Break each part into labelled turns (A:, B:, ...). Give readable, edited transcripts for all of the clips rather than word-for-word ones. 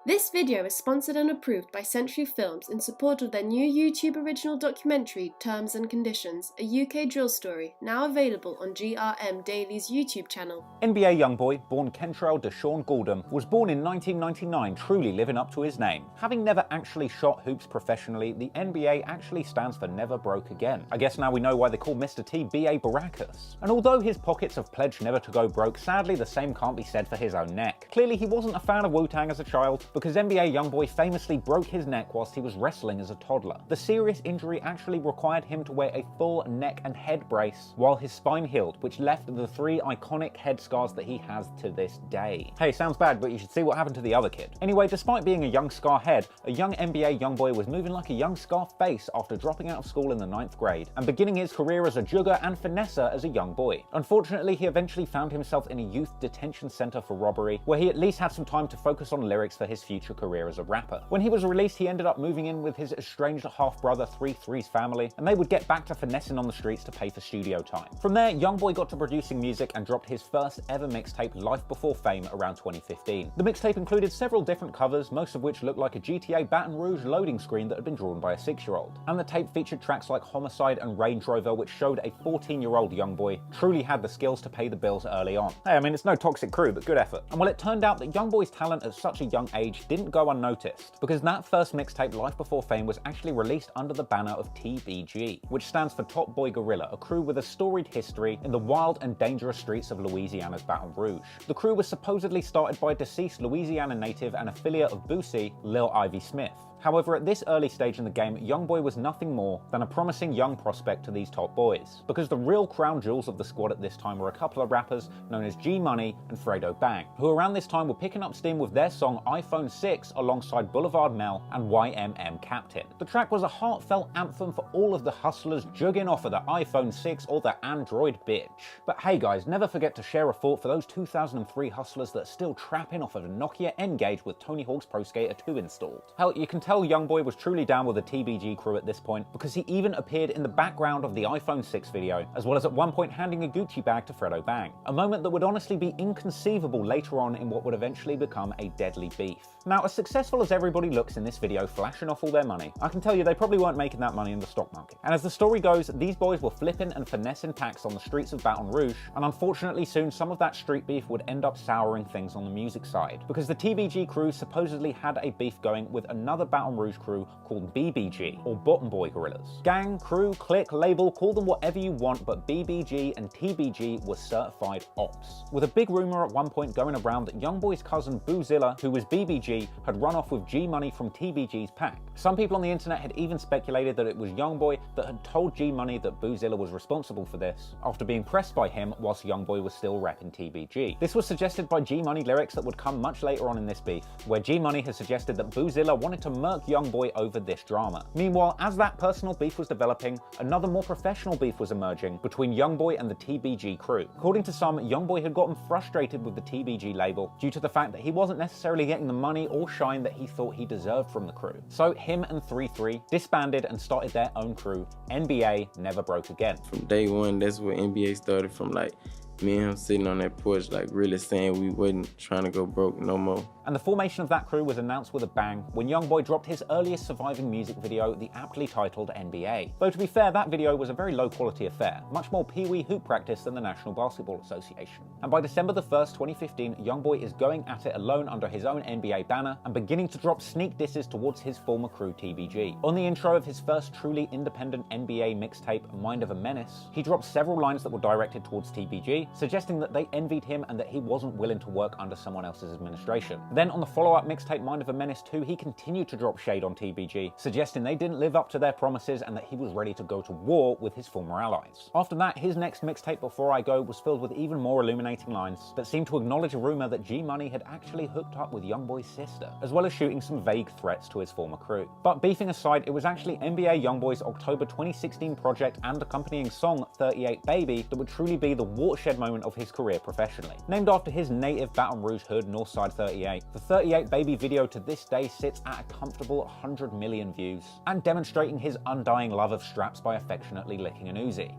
A: This video is sponsored and approved by Century Films in support of their new YouTube original documentary, Terms and Conditions, a UK drill story, now available on GRM Daily's YouTube channel.
B: NBA youngboy, born Kentrell Deshaun Gordon, was born in 1999, truly living up to his name. Having never actually shot hoops professionally, the NBA actually stands for Never Broke Again. I guess now we know why they call Mr. T B.A. Baracus. And although his pockets have pledged never to go broke, sadly the same can't be said for his own neck. Clearly he wasn't a fan of Wu-Tang as a child, because NBA youngboy famously broke his neck whilst he was wrestling as a toddler. The serious injury actually required him to wear a full neck and head brace while his spine healed, which left the 3 iconic head scars that he has to this day. Hey, sounds bad, but you should see what happened to the other kid. Anyway, despite being a young scar head, a young NBA youngboy was moving like a young scar face after dropping out of school in the 9th grade and beginning his career as a jugger and finesser as a young boy. Unfortunately, he eventually found himself in a youth detention center for robbery, where he at least had some time to focus on lyrics for his future career as a rapper. When he was released, he ended up moving in with his estranged half-brother 3-3's family, and they would get back to finessing on the streets to pay for studio time. From there, youngboy got to producing music and dropped his first ever mixtape, Life Before Fame, around 2015. The mixtape included several different covers, most of which looked like a GTA Baton Rouge loading screen that had been drawn by a 6-year-old. And the tape featured tracks like Homicide and Range Rover, which showed a 14-year-old youngboy truly had the skills to pay the bills early on. Hey, I mean, it's no Toxic Crew, but good effort. And well, it turned out that youngboy's talent at such a young age didn't go unnoticed, because that first mixtape, Life Before Fame, was actually released under the banner of TBG, which stands for Top Boy Gorilla, a crew with a storied history in the wild and dangerous streets of Louisiana's Baton Rouge. The crew was supposedly started by a deceased Louisiana native and affiliate of Boosie, Lil Ivy Smith. However, at this early stage in the game, youngboy was nothing more than a promising young prospect to these top boys, because the real crown jewels of the squad at this time were a couple of rappers known as G Money and Fredo Bang, who around this time were picking up steam with their song iPhone 6 alongside Boulevard Mel and YMM Captain. The track was a heartfelt anthem for all of the hustlers jugging off of the iPhone 6 or the Android bitch. But hey guys, never forget to share a thought for those 2003 hustlers that are still trapping off of a Nokia N-Gage with Tony Hawk's Pro Skater 2 installed. Hell, you can tell youngboy was truly down with the TBG crew at this point, because he even appeared in the background of the iPhone 6 video, as well as at one point handing a Gucci bag to Fredo Bang, a moment that would honestly be inconceivable later on in what would eventually become a deadly beef. Now, as successful as everybody looks in this video flashing off all their money, I can tell you they probably weren't making that money in the stock market. And as the story goes, these boys were flipping and finessing packs on the streets of Baton Rouge, and unfortunately soon some of that street beef would end up souring things on the music side, because the TBG crew supposedly had a beef going with another Baton Rouge crew called BBG, or Bottom Boy Gorillas. Gang, crew, clique, label, call them whatever you want, but BBG and TBG were certified ops, with a big rumor at one point going around that youngboy's cousin Boozilla, who was BBG, had run off with G Money from TBG's pack. Some people on the internet had even speculated that it was youngboy that had told G Money that Boozilla was responsible for this, after being pressed by him whilst youngboy was still repping TBG. This was suggested by G Money lyrics that would come much later on in this beef, where G Money has suggested that Boozilla wanted to murk youngboy over this drama. Meanwhile, as that personal beef was developing, another more professional beef was emerging between youngboy and the TBG crew. According to some, youngboy had gotten frustrated with the TBG label due to the fact that he wasn't necessarily getting the money or shine that he thought he deserved from the crew. So him and 3-3 disbanded and started their own crew, NBA Never Broke Again.
C: From day one, that's where NBA started from, like me and him sitting on that porch, like really saying we wasn't trying to go broke no more.
B: And the formation of that crew was announced with a bang when youngboy dropped his earliest surviving music video, the aptly titled NBA. Though to be fair, that video was a very low quality affair, much more pee-wee hoop practice than the National Basketball Association. And by December the 1st, 2015, youngboy is going at it alone under his own NBA banner and beginning to drop sneak disses towards his former crew TBG. On the intro of his first truly independent NBA mixtape, Mind of a Menace, he dropped several lines that were directed towards TBG, suggesting that they envied him and that he wasn't willing to work under someone else's administration. Then on the follow-up mixtape Mind of a Menace 2, he continued to drop shade on TBG, suggesting they didn't live up to their promises and that he was ready to go to war with his former allies. After that, his next mixtape, Before I Go, was filled with even more illuminating lines that seemed to acknowledge a rumor that G Money had actually hooked up with youngboy's sister, as well as shooting some vague threats to his former crew. But beefing aside, it was actually NBA youngboy's October 2016 project and accompanying song 38 Baby that would truly be the watershed moment of his career professionally. Named after his native Baton Rouge hood, Northside 38, the 38 Baby video to this day sits at a comfortable 100 million views, and demonstrating his undying love of straps by affectionately licking an Uzi.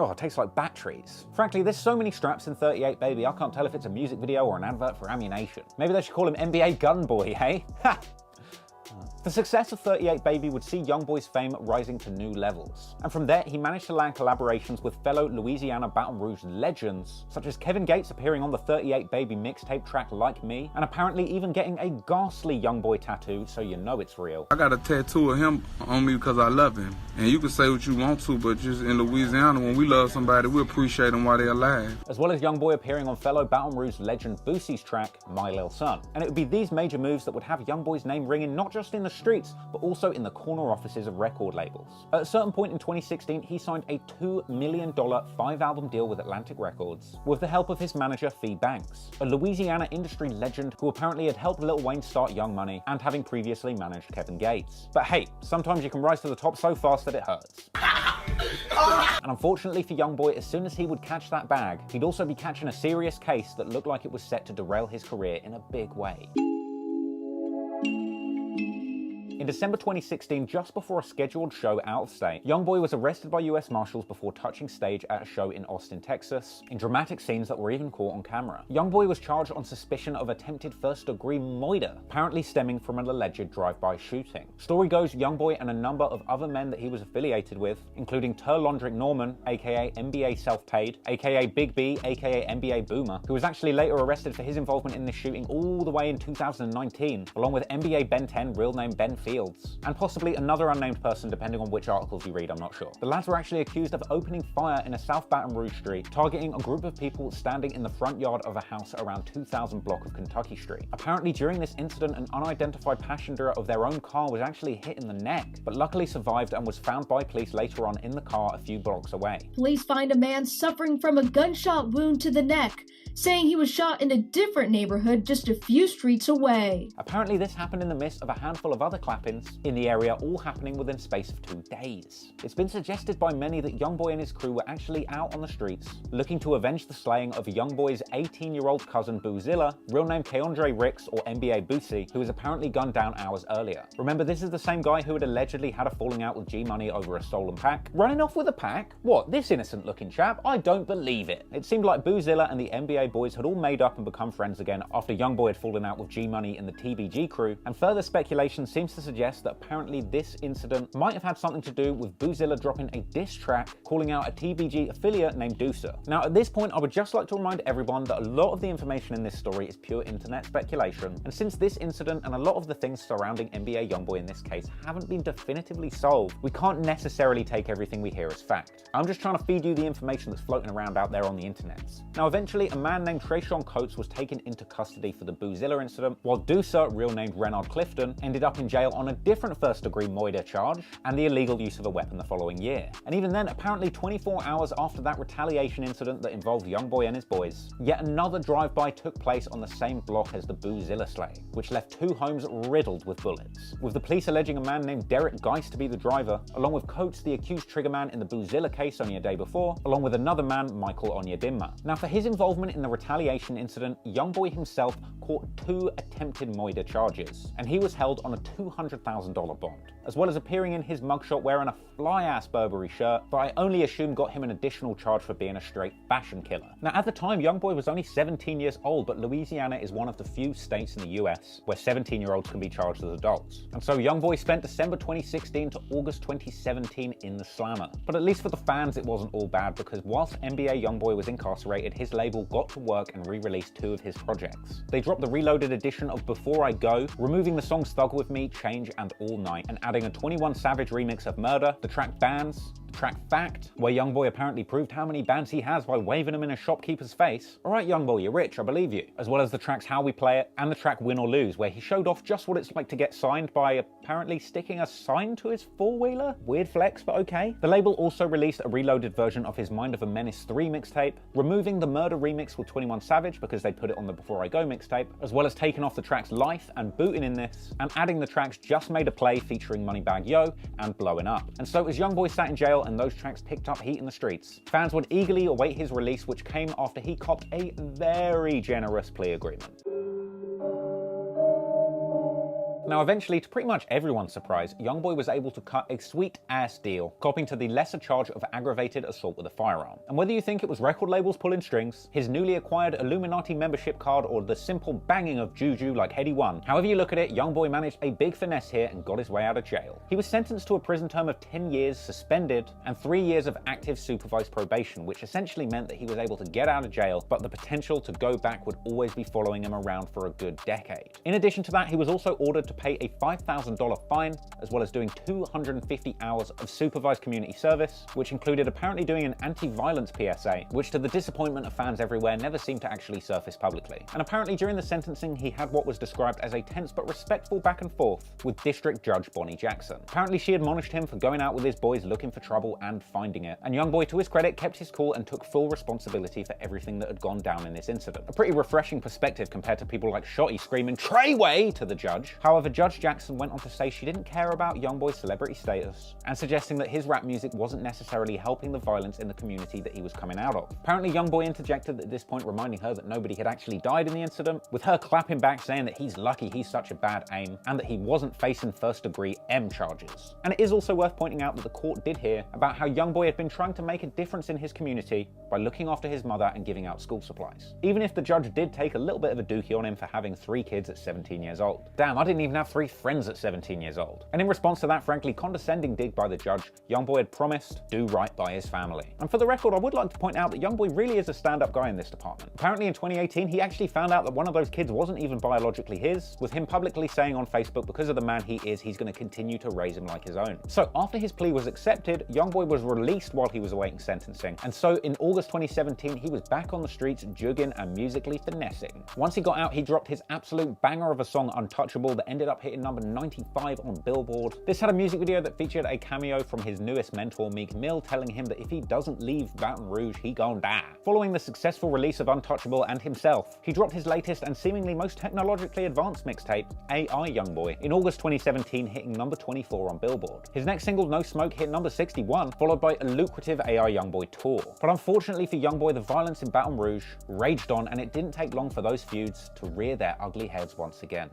B: Oh, it tastes like batteries. Frankly, there's so many straps in 38 Baby, I can't tell if it's a music video or an advert for ammunition. Maybe they should call him NBA Gunboy, hey? Ha! The success of 38 Baby would see Youngboy's fame rising to new levels. And from there, he managed to land collaborations with fellow Louisiana Baton Rouge legends, such as Kevin Gates appearing on the 38 Baby mixtape track Like Me, and apparently even getting a ghastly Youngboy tattoo so you know it's real.
D: I got a tattoo of him on me because I love him. And you can say what you want to, but just in Louisiana, when we love somebody, we appreciate them while they're alive.
B: As well as Youngboy appearing on fellow Baton Rouge legend Boosie's track My Lil Son. And it would be these major moves that would have Youngboy's name ringing not just in the streets, but also in the corner offices of record labels. At a certain point in 2016, he signed a $2 million 5-album deal with Atlantic Records, with the help of his manager Fee Banks, a Louisiana industry legend who apparently had helped Lil Wayne start Young Money and having previously managed Kevin Gates. But hey, sometimes you can rise to the top so fast that it hurts. And unfortunately for Youngboy, as soon as he would catch that bag, he'd also be catching a serious case that looked like it was set to derail his career in a big way. In December 2016, just before a scheduled show out of state, Youngboy was arrested by US Marshals before touching stage at a show in Austin, Texas, in dramatic scenes that were even caught on camera. Youngboy was charged on suspicion of attempted first-degree murder, apparently stemming from an alleged drive-by shooting. Story goes Youngboy and a number of other men that he was affiliated with, including Terlondrick Norman, aka NBA Self-Paid, aka Big B, aka NBA Boomer, who was actually later arrested for his involvement in this shooting all the way in 2019, along with NBA Ben 10, real name Ben Fields, and possibly another unnamed person depending on which articles you read, I'm not sure. The lads were actually accused of opening fire in a South Baton Rouge street, targeting a group of people standing in the front yard of a house around 2000 block of Kentucky Street. Apparently during this incident, an unidentified passenger of their own car was actually hit in the neck, but luckily survived and was found by police later on in the car a few blocks away.
E: Police find a man suffering from a gunshot wound to the neck, saying he was shot in a different neighborhood just a few streets away.
B: Apparently this happened in the midst of a handful of other clappings in the area, all happening within space of 2 days. It's been suggested by many that Youngboy and his crew were actually out on the streets looking to avenge the slaying of Youngboy's 18-year-old cousin Boozilla, real name Keandre Ricks or NBA Boosie, who was apparently gunned down hours earlier. Remember, this is the same guy who had allegedly had a falling out with G-Money over a stolen pack. Running off with a pack? What, this innocent looking chap? I don't believe it. It seemed like Boozilla and the NBA boys had all made up and become friends again after Youngboy had fallen out with G-Money and the TBG crew, and further speculation seems to suggest that apparently this incident might have had something to do with Boozilla dropping a diss track calling out a TBG affiliate named Deucer. Now at this point, I would just like to remind everyone that a lot of the information in this story is pure internet speculation, and since this incident and a lot of the things surrounding NBA Youngboy in this case haven't been definitively solved, we can't necessarily take everything we hear as fact. I'm just trying to feed you the information that's floating around out there on the internet. Now eventually, a man named Trayshawn Coates was taken into custody for the Boozilla incident, while Deucer, real named Renard Clifton, ended up in jail on a different first-degree murder charge and the illegal use of a weapon the following year. And even then, apparently 24 hours after that retaliation incident that involved Youngboy and his boys, yet another drive-by took place on the same block as the Boozilla slaying, which left 2 homes riddled with bullets, with the police alleging a man named Derek Geist to be the driver, along with Coates, the accused triggerman in the Boozilla case only a day before, along with another man, Michael Onyedinma. Now for his involvement in the retaliation incident, Youngboy himself caught 2 attempted murder charges, and he was held on a $200,000 bond, as well as appearing in his mugshot wearing a fly-ass Burberry shirt that I only assume got him an additional charge for being a straight fashion killer. Now at the time, Youngboy was only 17 years old, but Louisiana is one of the few states in the US where 17-year-olds can be charged as adults. And so Youngboy spent December 2016 to August 2017 in the slammer. But at least for the fans, it wasn't all bad, because whilst NBA Youngboy was incarcerated, his label got to work and re-released 2 of his projects. They dropped the reloaded edition of Before I Go, removing the songs Thug With Me, Change, and All Night, and adding a 21 Savage remix of Murder, the track Bands, the track Fact, where Youngboy apparently proved how many bands he has by waving them in a shopkeeper's face. Alright Youngboy, you're rich, I believe you. As well as the tracks How We Play It and the track Win or Lose, where he showed off just what it's like to get signed by apparently sticking a sign to his four-wheeler. Weird flex, but okay. The label also released a reloaded version of his Mind of a Menace 3 mixtape, removing the Murder remix with 21 Savage because they put it on the Before I Go mixtape, as well as taking off the tracks Life and Bootin' in this, and adding the tracks Just Made a Play featuring Moneybagg Yo and Blowin' Up. And so as Youngboy sat in jail and those tracks picked up heat in the streets, fans would eagerly await his release, which came after he copped a very generous plea agreement. Now eventually, to pretty much everyone's surprise, YoungBoy was able to cut a sweet-ass deal, copping to the lesser charge of aggravated assault with a firearm. And whether you think it was record labels pulling strings, his newly acquired Illuminati membership card, or the simple banging of juju like Heady One, however you look at it, YoungBoy managed a big finesse here and got his way out of jail. He was sentenced to a prison term of 10 years, suspended, and 3 years of active supervised probation, which essentially meant that he was able to get out of jail, but the potential to go back would always be following him around for a good decade. In addition to that, he was also ordered to pay a $5,000 fine, as well as doing 250 hours of supervised community service, which included apparently doing an anti-violence PSA, which to the disappointment of fans everywhere never seemed to actually surface publicly. And apparently during the sentencing, he had what was described as a tense but respectful back and forth with District Judge Bonnie Jackson. Apparently she admonished him for going out with his boys looking for trouble and finding it, and YoungBoy, to his credit, kept his cool and took full responsibility for everything that had gone down in this incident. A pretty refreshing perspective compared to people like Shotty screaming "Treyway" to the judge. However, Judge Jackson went on to say she didn't care about YoungBoy's celebrity status, and suggesting that his rap music wasn't necessarily helping the violence in the community that he was coming out of. Apparently YoungBoy interjected at this point, reminding her that nobody had actually died in the incident, with her clapping back saying that he's lucky he's such a bad aim, and that he wasn't facing first-degree M charges. And it is also worth pointing out that the court did hear about how YoungBoy had been trying to make a difference in his community by looking after his mother and giving out school supplies. Even if the judge did take a little bit of a dookie on him for having 3 kids at 17 years old. Damn, I didn't even have 3 friends at 17 years old. And in response to that frankly condescending dig by the judge, YoungBoy had promised do right by his family. And for the record, I would like to point out that YoungBoy really is a stand-up guy in this department. Apparently in 2018, he actually found out that one of those kids wasn't even biologically his, with him publicly saying on Facebook because of the man he is, he's going to continue to raise him like his own. So after his plea was accepted, YoungBoy was released while he was awaiting sentencing. And so in August 2017, he was back on the streets jugging and musically finessing. Once he got out, he dropped his absolute banger of a song, Untouchable, that ended up hitting number 95 on Billboard. This had a music video that featured a cameo from his newest mentor, Meek Mill, telling him that if he doesn't leave Baton Rouge, he gon' die. Following the successful release of Untouchable and himself, he dropped his latest and seemingly most technologically advanced mixtape, AI Youngboy, in August 2017, hitting number 24 on Billboard. His next single, No Smoke, hit number 61, followed by a lucrative AI Youngboy tour. But unfortunately for Youngboy, the violence in Baton Rouge raged on, and it didn't take long for those feuds to rear their ugly heads once again.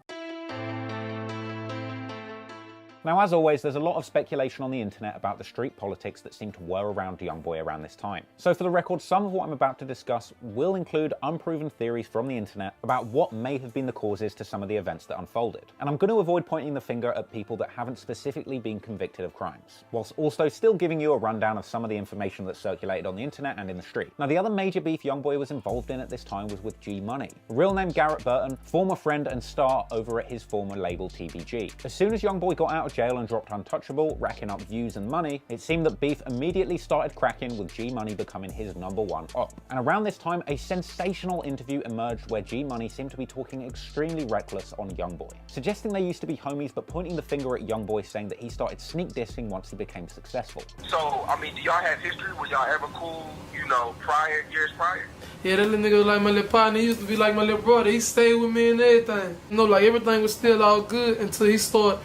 B: Now, as always, there's a lot of speculation on the internet about the street politics that seem to whir around YoungBoy around this time. So for the record, some of what I'm about to discuss will include unproven theories from the internet about what may have been the causes to some of the events that unfolded. And I'm going to avoid pointing the finger at people that haven't specifically been convicted of crimes, whilst also still giving you a rundown of some of the information that circulated on the internet and in the street. Now, the other major beef YoungBoy was involved in at this time was with G Money, real name Garrett Burton, former friend and star over at his former label TBG. As soon as YoungBoy got out of jail and dropped Untouchable, racking up views and money, it seemed that beef immediately started cracking, with G Money becoming his #1 op. And around this time, a sensational interview emerged where G Money seemed to be talking extremely reckless on YoungBoy, suggesting they used to be homies, but pointing the finger at YoungBoy, saying that he started sneak dissing once he became successful.
F: So, I mean, do y'all have history? Were y'all ever cool, years prior?
G: Yeah, that little nigga was like my little partner. He used to be like my little brother. He stayed with me and everything. Like everything was still all good until he started,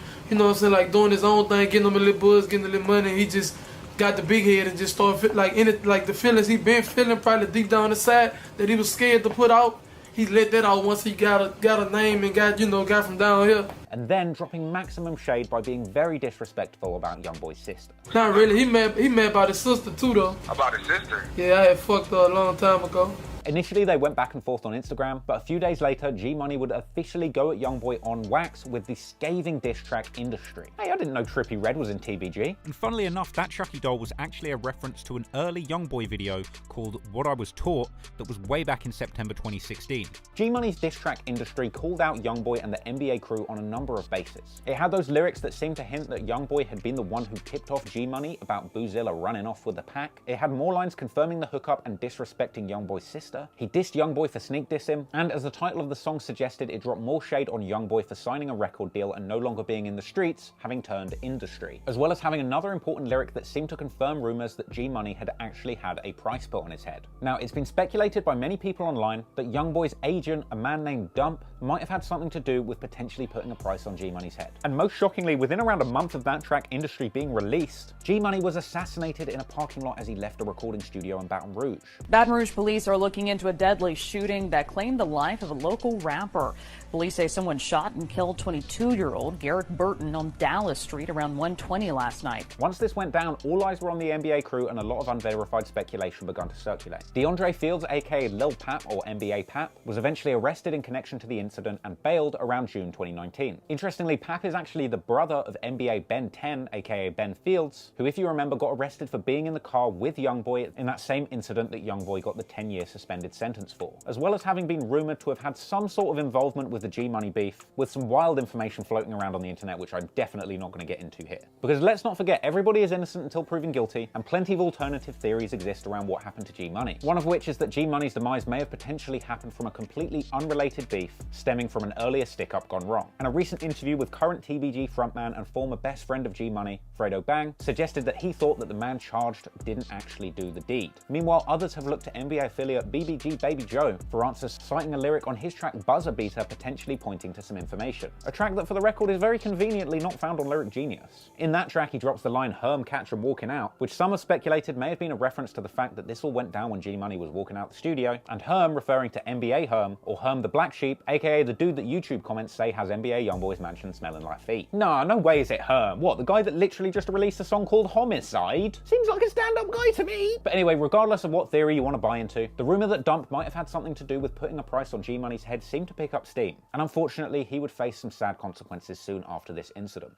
G: like doing his own thing, getting him a little buzz, getting a little money. He just got the big head and just started like the feelings he been feeling probably deep down inside that he was scared to put out. He let that out once he got a name and got from down here.
B: And then dropping maximum shade by being very disrespectful about YoungBoy's sister.
G: Not really. He mad about his sister too though.
F: About his sister?
G: Yeah, I had fucked her a long time ago.
B: Initially, they went back and forth on Instagram, but a few days later, G Money would officially go at YoungBoy on wax with the scathing diss track Industry. Hey, I didn't know Trippie Redd was in TBG.
H: And funnily enough, that Chucky doll was actually a reference to an early YoungBoy video called What I Was Taught that was way back in September 2016.
B: G Money's diss track Industry called out YoungBoy and the NBA crew on a number of bases. It had those lyrics that seemed to hint that YoungBoy had been the one who tipped off G Money about Boozilla running off with the pack. It had more lines confirming the hookup and disrespecting YoungBoy's sister. He dissed YoungBoy for sneak dissing, and as the title of the song suggested, it dropped more shade on YoungBoy for signing a record deal and no longer being in the streets, having turned industry, as well as having another important lyric that seemed to confirm rumors that G Money had actually had a price put on his head. Now, it's been speculated by many people online that YoungBoy's agent, a man named Dump, might have had something to do with potentially putting a price price on G Money's head. And most shockingly, within around a month of that track industry being released, G Money was assassinated in a parking lot as he left a recording studio in Baton Rouge.
I: Baton Rouge police are looking into a deadly shooting that claimed the life of a local rapper. Police say someone shot and killed 22-year-old Garrett Burton on Dallas Street around 1:20 last night.
B: Once this went down, all eyes were on the NBA crew and a lot of unverified speculation began to circulate. DeAndre Fields, aka Lil Pap or NBA Pap, was eventually arrested in connection to the incident and bailed around June 2019. Interestingly, Pap is actually the brother of NBA Ben 10, aka Ben Fields, who, if you remember, got arrested for being in the car with Youngboy in that same incident that Youngboy got the 10-year suspended sentence for, as well as having been rumored to have had some sort of involvement with the G Money beef, with some wild information floating around on the internet which I'm definitely not going to get into here. Because let's not forget, everybody is innocent until proven guilty, and plenty of alternative theories exist around what happened to G Money. One of which is that G Money's demise may have potentially happened from a completely unrelated beef stemming from an earlier stick-up gone wrong. And a recent interview with current TBG frontman and former best friend of G Money, Fredo Bang, suggested that he thought that the man charged didn't actually do the deed. Meanwhile, others have looked to NBA affiliate BBG Baby Joe for answers, citing a lyric on his track Buzzer Beater potentially pointing to some information. A track that, for the record, is very conveniently not found on Lyric Genius. In that track, he drops the line "Herm catch 'em walking out," which some have speculated may have been a reference to the fact that this all went down when G Money was walking out the studio, and Herm referring to NBA Herm, or Herm the Black Sheep, aka the dude that YouTube comments say has NBA Youngboy's mansion smelling like feet. Nah, no way is it Herm. What, the guy that literally just released a song called Homicide? Seems like a stand-up guy to me. But anyway, regardless of what theory you want to buy into, the rumor that Dump might have had something to do with putting a price on G Money's head seemed to pick up steam, and unfortunately he would face some sad consequences soon after this incident.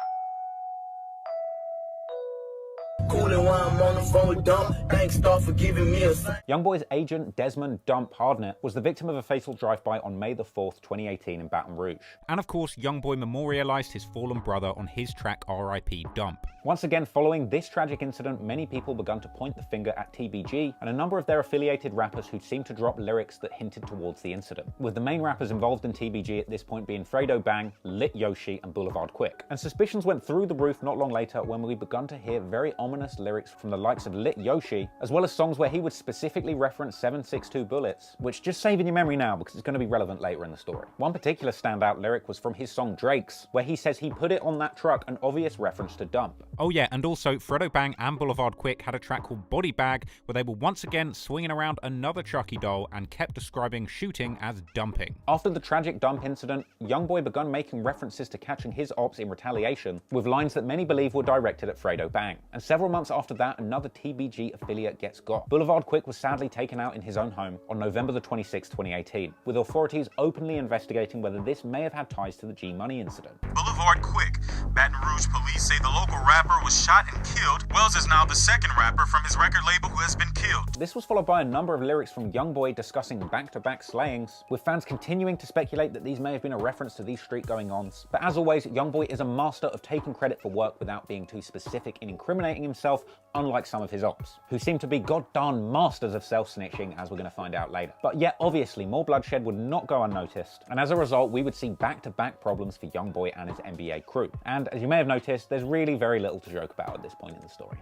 B: Youngboy's agent Desmond Dump Hardnett was the victim of a fatal drive-by on May the 4th, 2018 in Baton Rouge.
H: And of course, Youngboy memorialized his fallen brother on his track R.I.P. Dump.
B: Once again, following this tragic incident, many people began to point the finger at TBG and a number of their affiliated rappers who seemed to drop lyrics that hinted towards the incident, with the main rappers involved in TBG at this point being Fredo Bang, Lit Yoshi, and Boulevard Quick. And suspicions went through the roof not long later when we begun to hear very ominous lyrics from the likes of Lit Yoshi, as well as songs where he would specifically reference 762 bullets, which just save in your memory now because it's going to be relevant later in the story. One particular standout lyric was from his song Drake's, where he says he put it on that truck, an obvious reference to Dump.
H: Oh yeah, and also Fredo Bang and Boulevard Quick had a track called Body Bag, where they were once again swinging around another Chucky doll and kept describing shooting as dumping.
B: After the tragic Dump incident, Youngboy began making references to catching his ops in retaliation, with lines that many believe were directed at Fredo Bang. And several months after that, another TBG affiliate gets got. Boulevard Quick was sadly taken out in his own home on November the 26th, 2018, with authorities openly investigating whether this may have had ties to the G Money incident.
J: Boulevard Quick. Baton Rouge police say the local rapper was shot and killed. Wells is now the second rapper from his record label who has been killed.
B: This was followed by a number of lyrics from Youngboy discussing back-to-back slayings, with fans continuing to speculate that these may have been a reference to these street-going-ons. But as always, Youngboy is a master of taking credit for work without being too specific in incriminating himself, unlike some of his ops, who seem to be goddamn masters of self-snitching, as we're going to find out later. But yet, obviously, more bloodshed would not go unnoticed, and as a result, we would see back-to-back problems for Youngboy and his NBA crew. And as you may have noticed, there's really very little to joke about at this point in the story.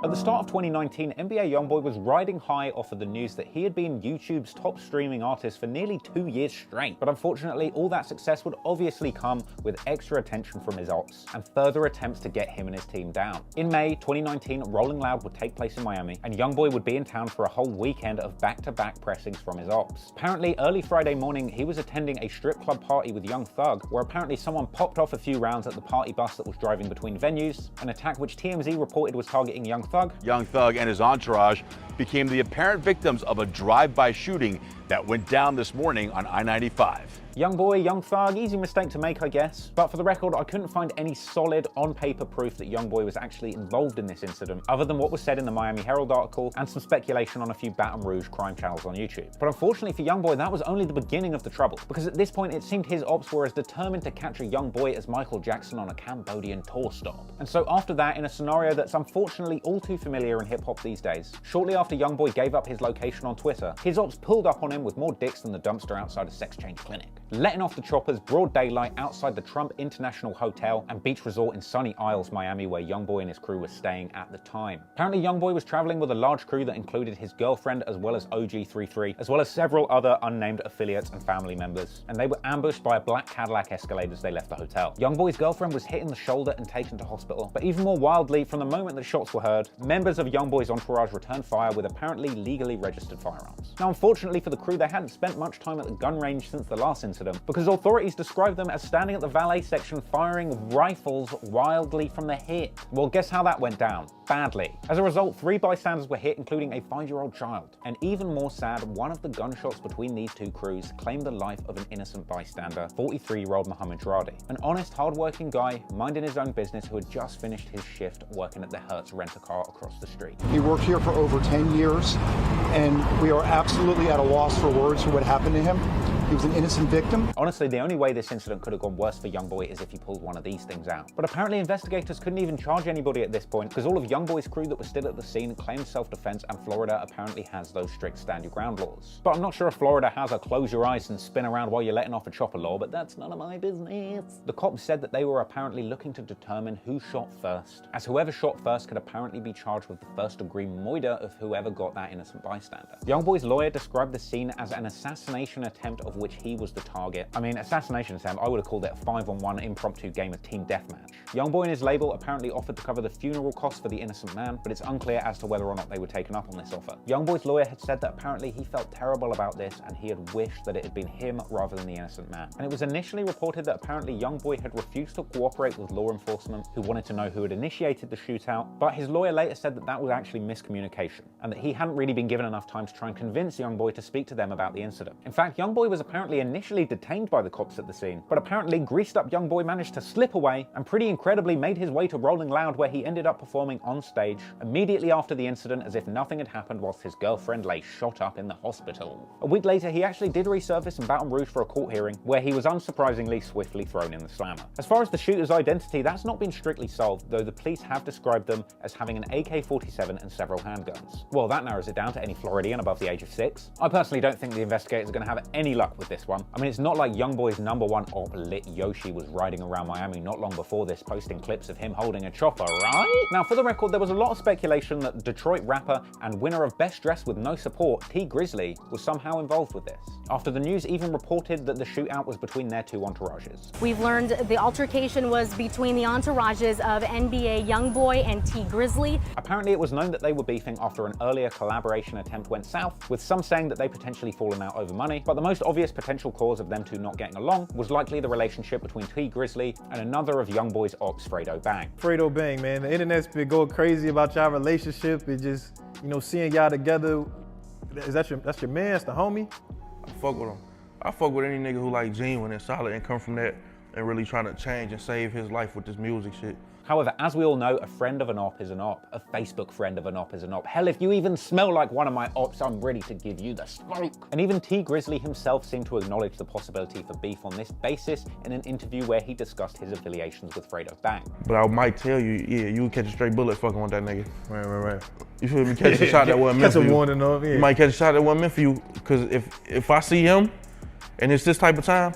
B: At the start of 2019, NBA Youngboy was riding high off of the news that he had been YouTube's top streaming artist for nearly 2 years straight. But unfortunately, all that success would obviously come with extra attention from his ops and further attempts to get him and his team down. In May 2019, Rolling Loud would take place in Miami, and Youngboy would be in town for a whole weekend of back-to-back pressings from his ops. Apparently, early Friday morning, he was attending a strip club party with Young Thug, where apparently someone popped off a few rounds at the party bus that was driving between venues, an attack which TMZ reported was targeting Young Thug.
K: Young Thug and his entourage became the apparent victims of a drive-by shooting that went down this morning on I-95.
B: Youngboy, Young Thug, easy mistake to make, I guess. But for the record, I couldn't find any solid, on-paper proof that Youngboy was actually involved in this incident, other than what was said in the Miami Herald article and some speculation on a few Baton Rouge crime channels on YouTube. But unfortunately for Youngboy, that was only the beginning of the trouble, because at this point, it seemed his ops were as determined to capture Youngboy as Michael Jackson on a Cambodian tour stop. And so after that, in a scenario that's unfortunately all too familiar in hip-hop these days, shortly after Youngboy gave up his location on Twitter, his ops pulled up on him with more dicks than the dumpster outside a sex change clinic. letting off the choppers broad daylight outside the Trump International Hotel and Beach Resort in Sunny Isles, Miami, where Youngboy and his crew were staying at the time. Apparently, Youngboy was traveling with a large crew that included his girlfriend as well as OG33, as well as several other unnamed affiliates and family members, and they were ambushed by a black Cadillac Escalade as they left the hotel. Youngboy's girlfriend was hit in the shoulder and taken to hospital, but even more wildly, from the moment that shots were heard, members of Youngboy's entourage returned fire with apparently legally registered firearms. Now, unfortunately for the crew, they hadn't spent much time at the gun range since the last incident, because authorities described them as standing at the valet section firing rifles wildly from the hip. Well, guess how that went down? Badly. As a result, 3 bystanders were hit, including a 5-year-old child. And even more sad, one of the gunshots between these two crews claimed the life of an innocent bystander, 43-year-old Muhammad Radi, an honest, hard-working guy minding his own business who had just finished his shift working at the Hertz rent-a-car across the street.
L: He worked here for over 10 years, and we are absolutely at a loss for words for what happened to him. He was an innocent victim.
B: Honestly, the only way this incident could have gone worse for Youngboy is if he pulled one of these things out. But apparently investigators couldn't even charge anybody at this point because all of Youngboy's crew that was still at the scene claimed self-defense, and Florida apparently has those strict stand your ground laws. But I'm not sure if Florida has a close your eyes and spin around while you're letting off a chopper law, but that's none of my business. The cops said that they were apparently looking to determine who shot first, as whoever shot first could apparently be charged with the first-degree murder of whoever got that innocent bystander. Youngboy's lawyer described the scene as an assassination attempt of which he was the target. I mean, assassination attempt, I would have called it a 5-on-1 impromptu game of team deathmatch. Youngboy and his label apparently offered to cover the funeral costs for the innocent man, but it's unclear as to whether or not they were taken up on this offer. Youngboy's lawyer had said that apparently he felt terrible about this and he had wished that it had been him rather than the innocent man. And it was initially reported that apparently Youngboy had refused to cooperate with law enforcement who wanted to know who had initiated the shootout, but his lawyer later said that that was actually miscommunication and that he hadn't really been given enough time to try and convince Youngboy to speak to them about the incident. In fact, Youngboy was apparently initially detained by the cops at the scene, but apparently greased up Youngboy managed to slip away and pretty incredibly made his way to Rolling Loud, where he ended up performing on stage immediately after the incident as if nothing had happened whilst his girlfriend lay shot up in the hospital. A week later, he actually did resurface in Baton Rouge for a court hearing where he was unsurprisingly swiftly thrown in the slammer. As far as the shooter's identity, that's not been strictly solved, though the police have described them as having an AK-47 and several handguns. Well, that narrows it down to any Floridian above the age of 6. I personally don't think the investigators are going to have any luck with this one. I mean, it's not like Youngboy's #1 op, Lit Yoshi, was riding around Miami not long before this, posting clips of him holding a chopper, right? Now, for the record, there was a lot of speculation that Detroit rapper and winner of Best Dressed with No Support, T Grizzly, was somehow involved with this, after the news even reported that the shootout was between their two entourages.
M: We've learned the altercation was between the entourages of NBA Youngboy and T Grizzly.
B: Apparently, it was known that they were beefing after an earlier collaboration attempt went south, with some saying that they potentially fallen out over money, but the most obvious potential cause of them two not getting along was likely the relationship between T Grizzly and another of Youngboy's ops, Fredo Bang.
N: Fredo Bang, man, the internet's been going crazy about y'all relationship. It just, you know, seeing y'all together. That's your man, that's the homie?
O: I fuck with him. I fuck with any nigga who like genuine and solid and come from that and really trying to change and save his life with this music shit.
B: However, as we all know, a friend of an op is an op. A Facebook friend of an op is an op. Hell, if you even smell like one of my ops, I'm ready to give you the smoke. And even T Grizzly himself seemed to acknowledge the possibility for beef on this basis in an interview where he discussed his affiliations with Fredo Bang.
O: But I might tell you, yeah, you would catch a straight bullet fucking with that nigga. Right. You feel me? Catch a shot that wasn't meant for you.
N: Catch a warning off, yeah.
O: You might catch a shot that wasn't meant for you, because if I see him and it's this type of time,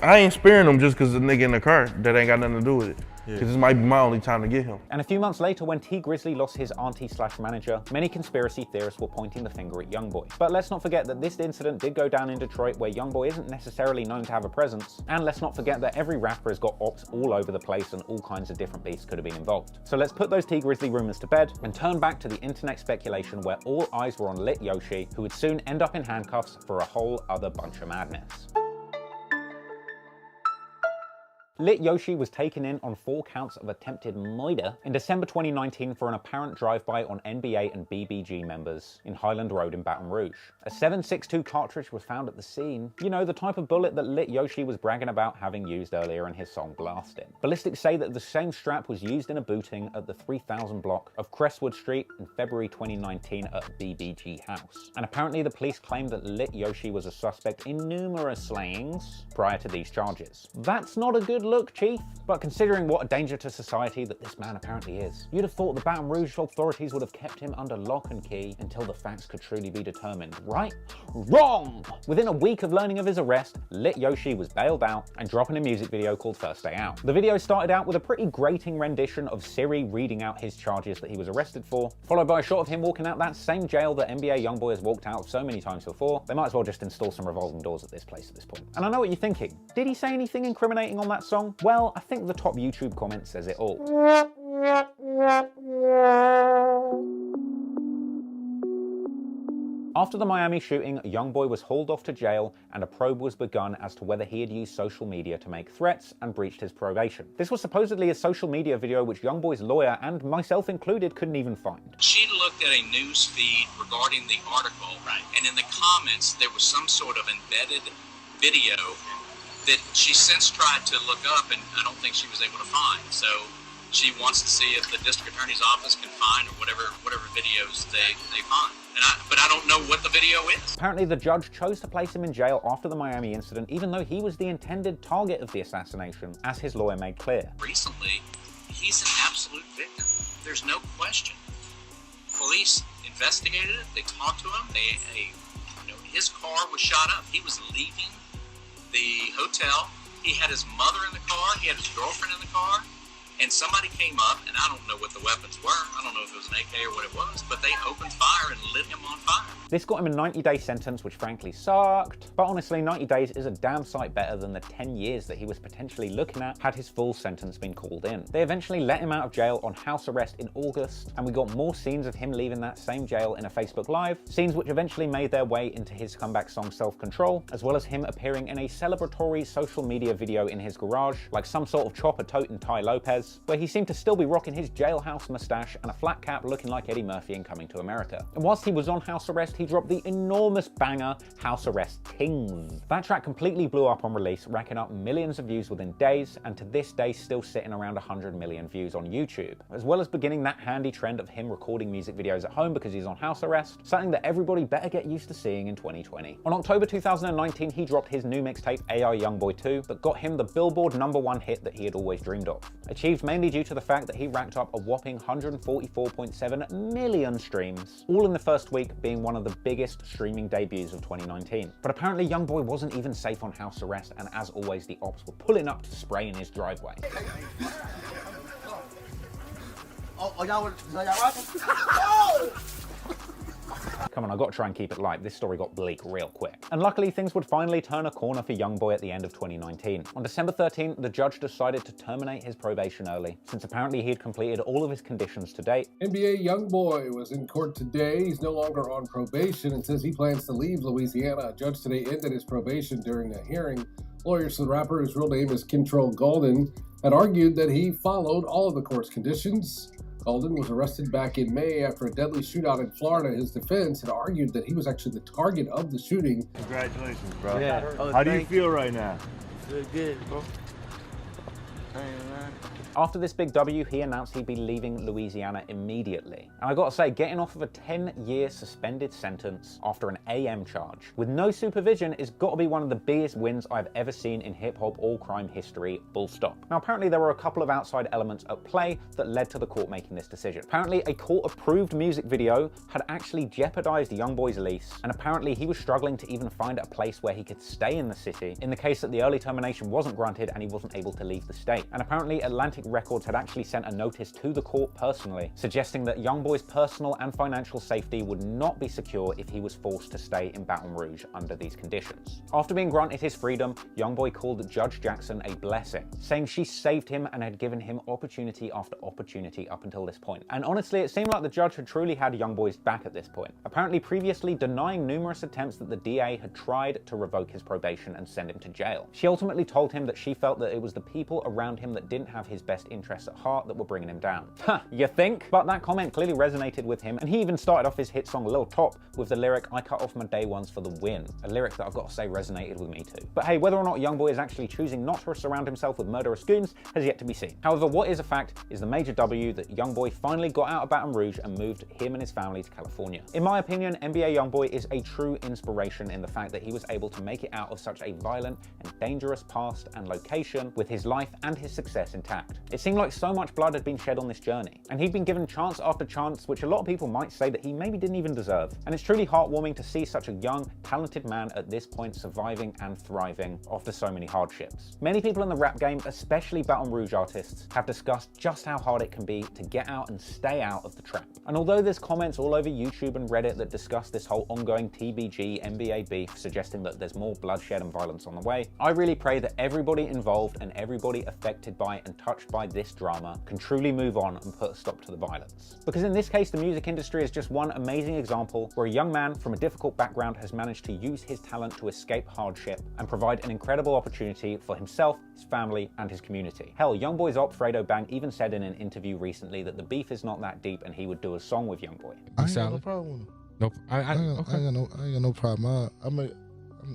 O: I ain't sparing him just because the nigga in the car that ain't got nothing to do with it. Because this might be my only time to get him.
B: And a few months later, when T Grizzly lost his auntie/manager, many conspiracy theorists were pointing the finger at Youngboy. But let's not forget that this incident did go down in Detroit, where Youngboy isn't necessarily known to have a presence. And let's not forget that every rapper has got ops all over the place and all kinds of different beefs could have been involved. So let's put those T Grizzly rumors to bed and turn back to the internet speculation where all eyes were on Lit Yoshi, who would soon end up in handcuffs for a whole other bunch of madness. Lit Yoshi was taken in on 4 counts of attempted murder in December 2019 for an apparent drive-by on NBA and BBG members in Highland Road in Baton Rouge. A .7.62 cartridge was found at the scene. You know, the type of bullet that Lit Yoshi was bragging about having used earlier in his song Blastin'. Ballistics say that the same strap was used in a booting at the 3000 block of Crestwood Street in February 2019 at BBG House. And apparently the police claimed that Lit Yoshi was a suspect in numerous slayings prior to these charges. That's not a good look, Chief. But considering what a danger to society that this man apparently is, you'd have thought the Baton Rouge authorities would have kept him under lock and key until the facts could truly be determined, right? Wrong! Within a week of learning of his arrest, Lit Yoshi was bailed out and dropping a music video called First Day Out. The video started out with a pretty grating rendition of Siri reading out his charges that he was arrested for, followed by a shot of him walking out that same jail that NBA YoungBoy has walked out of so many times before. They might as well just install some revolving doors at this place at this point. And I know what you're thinking. Did he say anything incriminating on that song? Well, I think the top YouTube comment says it all. After the Miami shooting, YoungBoy was hauled off to jail and a probe was begun as to whether he had used social media to make threats and breached his probation. This was supposedly a social media video which YoungBoy's lawyer, and myself included, couldn't even find.
P: She looked at a news feed regarding the article, and in the comments there was some sort of embedded video that she since tried to look up and I don't think she was able to find. So she wants to see if the district attorney's office can find or whatever videos they find. But I don't know what the video is.
B: Apparently the judge chose to place him in jail after the Miami incident, even though he was the intended target of the assassination, as his lawyer made clear.
P: Recently, he's an absolute victim. There's no question. Police investigated it. They talked to him. His car was shot up. He was leaving the hotel. He had his mother in the car. He had his girlfriend in the car. And somebody came up, and I don't know what the weapons were. I don't know if it was an AK or what it was, but they opened fire and lit him on fire.
B: This got him a 90-day sentence, which frankly sucked. But honestly, 90 days is a damn sight better than the 10 years that he was potentially looking at had his full sentence been called in. They eventually let him out of jail on house arrest in August, and we got more scenes of him leaving that same jail in a Facebook Live, scenes which eventually made their way into his comeback song Self-Control, as well as him appearing in a celebratory social media video in his garage, like some sort of chopper-toting Ty Lopez, where he seemed to still be rocking his jailhouse mustache and a flat cap looking like Eddie Murphy in Coming to America. And whilst he was on house arrest, he dropped the enormous banger House Arrest Kings. That track completely blew up on release, racking up millions of views within days, and to this day still sitting around 100 million views on YouTube, as well as beginning that handy trend of him recording music videos at home because he's on house arrest, something that everybody better get used to seeing in 2020. On October 2019, he dropped his new mixtape AI Youngboy 2 that got him the Billboard #1 hit that he had always dreamed of, achieved mainly due to the fact that he racked up a whopping 144.7 million streams, all in the first week, being one of the biggest streaming debuts of 2019. But apparently YoungBoy wasn't even safe on house arrest, and as always the ops were pulling up to spray in his driveway. Come on, I've got to try and keep it light. This story got bleak real quick. And luckily, things would finally turn a corner for YoungBoy at the end of 2019. On December 13th, the judge decided to terminate his probation early, since apparently he had completed all of his conditions to date.
Q: NBA YoungBoy was in court today. He's no longer on probation and says he plans to leave Louisiana. A judge today ended his probation during a hearing. Lawyers for the rapper, whose real name is Kentrell Golden, had argued that he followed all of the court's conditions. Golden was arrested back in May after a deadly shootout in Florida. His defense had argued that he was actually the target of the shooting.
R: Congratulations, bro.
Q: Yeah.
R: How do you feel right now?
C: Feel good, bro.
B: After this big W, he announced he'd be leaving Louisiana immediately. And I gotta say, getting off of a 10-year suspended sentence after an AM charge with no supervision is gotta be one of the biggest wins I've ever seen in hip-hop or crime history, full stop. Now, apparently there were a couple of outside elements at play that led to the court making this decision. Apparently, a court-approved music video had actually jeopardized YoungBoy's lease, and apparently he was struggling to even find a place where he could stay in the city in the case that the early termination wasn't granted and he wasn't able to leave the state. And apparently Atlantic Records had actually sent a notice to the court personally, suggesting that YoungBoy's personal and financial safety would not be secure if he was forced to stay in Baton Rouge under these conditions. After being granted his freedom, YoungBoy called Judge Jackson a blessing, saying she saved him and had given him opportunity after opportunity up until this point. And honestly, it seemed like the judge had truly had YoungBoy's back at this point, apparently previously denying numerous attempts that the DA had tried to revoke his probation and send him to jail. She ultimately told him that she felt that it was the people around around him that didn't have his best interests at heart that were bringing him down. Huh, you think? But that comment clearly resonated with him, and he even started off his hit song Lil Top with the lyric, "I cut off my day ones for the win," a lyric that I've got to say resonated with me too. But hey, whether or not Youngboy is actually choosing not to surround himself with murderous goons has yet to be seen. However, what is a fact is the major W that Youngboy finally got out of Baton Rouge and moved him and his family to California. In my opinion, NBA Youngboy is a true inspiration in the fact that he was able to make it out of such a violent and dangerous past and location with his life and his success intact. It seemed like so much blood had been shed on this journey, and he'd been given chance after chance which a lot of people might say that he maybe didn't even deserve. And it's truly heartwarming to see such a young, talented man at this point surviving and thriving after so many hardships. Many people in the rap game, especially Baton Rouge artists, have discussed just how hard it can be to get out and stay out of the trap. And although there's comments all over YouTube and Reddit that discuss this whole ongoing TBG NBA beef, suggesting that there's more bloodshed and violence on the way, I really pray that everybody involved and everybody affected by and touched by this drama can truly move on and put a stop to the violence. Because in this case, the music industry is just one amazing example where a young man from a difficult background has managed to use his talent to escape hardship and provide an incredible opportunity for himself, his family, and his community. Hell, Youngboy's op Fredo Bang even said in an interview recently that the beef is not that deep and he would do a song with Youngboy.
S: I ain't got no problem with him.
T: Nope.
S: I ain't got no problem.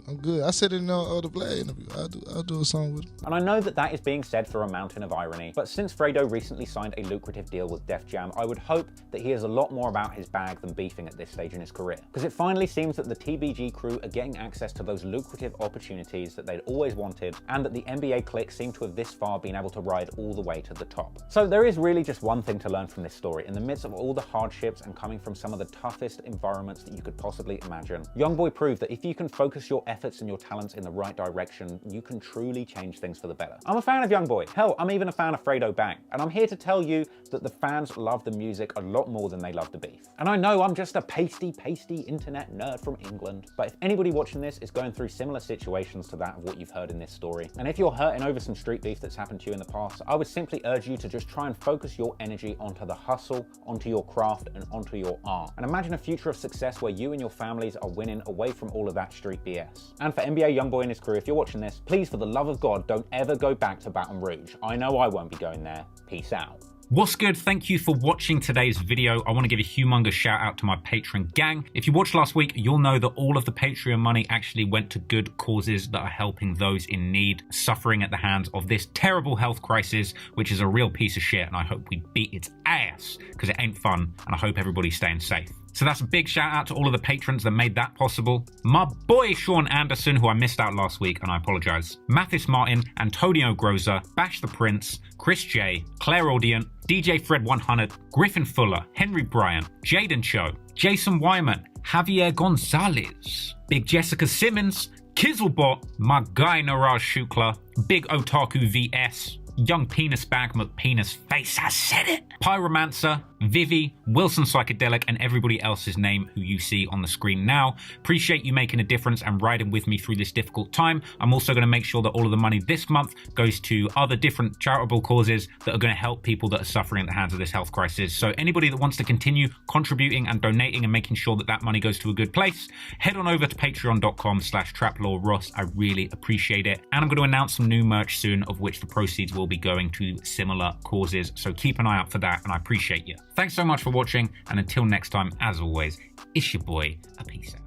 S: I'm good. I said it in the Vlad interview. I'll do a song with him.
B: And I know that that is being said through a mountain of irony, but since Fredo recently signed a lucrative deal with Def Jam, I would hope that he has a lot more about his bag than beefing at this stage in his career. Because it finally seems that the TBG crew are getting access to those lucrative opportunities that they'd always wanted, and that the NBA clique seem to have this far been able to ride all the way to the top. So there is really just one thing to learn from this story. In the midst of all the hardships and coming from some of the toughest environments that you could possibly imagine, Youngboy proved that if you can focus your efforts and your talents in the right direction, you can truly change things for the better. I'm a fan of Youngboy. Hell, I'm even a fan of Fredo Bang. And I'm here to tell you that the fans love the music a lot more than they love the beef. And I know I'm just a pasty internet nerd from England, but if anybody watching this is going through similar situations to that of what you've heard in this story, and if you're hurting over some street beef that's happened to you in the past, I would simply urge you to just try and focus your energy onto the hustle, onto your craft, and onto your art. And imagine a future of success where you and your families are winning away from all of that street BS. And for NBA Youngboy and his crew, if you're watching this, please, for the love of God, don't ever go back to Baton Rouge. I know I won't be going there. Peace out.
H: What's good? Thank you for watching today's video. I want to give a humongous shout out to my Patreon gang. If you watched last week, you'll know that all of the Patreon money actually went to good causes that are helping those in need, suffering at the hands of this terrible health crisis, which is a real piece of shit, and I hope we beat its ass, because it ain't fun, and I hope everybody's staying safe. So that's a big shout out to all of the patrons that made that possible. My boy Sean Anderson, who I missed out last week, and I apologize. Mathis Martin, Antonio Groza, Bash the Prince, Chris J, Claire Audient, DJ Fred 100, Griffin Fuller, Henry Bryan, Jaden Cho, Jason Wyman, Javier Gonzalez, Big Jessica Simmons, Kizzlebot, my guy Niraj Shukla, Big Otaku VS, Young Penis Bag McPenis Face, I said it! Pyromancer, Vivi, Wilson Psychedelic, and everybody else's name who you see on the screen now. Appreciate you making a difference and riding with me through this difficult time. I'm also going to make sure that all of the money this month goes to other different charitable causes that are going to help people that are suffering at the hands of this health crisis. So anybody that wants to continue contributing and donating and making sure that that money goes to a good place, head on over to patreon.com/traplawross. I really appreciate it. And I'm going to announce some new merch soon, of which the proceeds will be going to similar causes. So keep an eye out for that, and I appreciate you. Thanks so much for watching, and until next time, as always, it's your boy, a peace out.